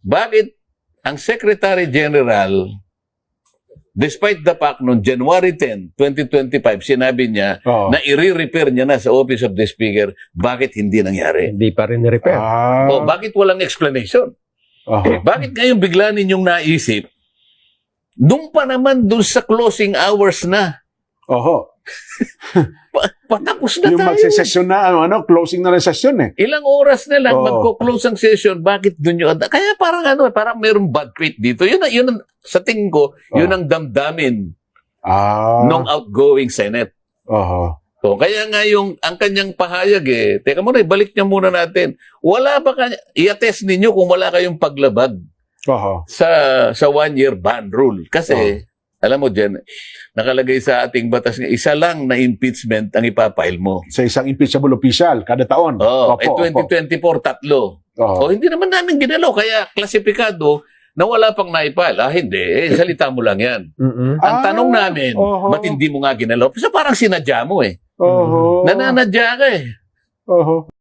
bakit ang Secretary General, despite the fact noong January 10, 2025, sinabi niya Oo. na i-repair niya na sa Office of the Speaker, bakit hindi nangyari? Hindi pa rin repair. O bakit walang explanation? Oho. Bakit ngayon bigla ninyong naisip? Doon pa naman doon sa closing hours na. Oho. Patapos na Yung tayo. magsesesyon na, closing na rin session eh. Ilang oras na lang Oo. magko-close ang session, bakit doon yun? Kaya parang parang mayroong bad faith dito. Yun sa tingin ko, yun ang damdamin ng outgoing Senate. Oho. So, kaya nga ang kanyang pahayag teka muna, ibalik niya muna natin. Wala ba i-attest ninyo kung wala kayong paglabag Oho. sa 1-year ban rule? Kasi, alam mo dyan, nakalagay sa ating batas nga, isa lang na impeachment ang ipapile mo. Sa isang impeachable official, kada taon. Oh, Opo, 2024, tatlo. Oho. O hindi naman namin ginalaw, kaya klasipikado na wala pang naipile. Hindi, salita mo lang yan. Ang tanong namin, oho. ba't hindi mo nga ginalaw? Kasi parang sinadya mo Oho. Nananadya ka Oho.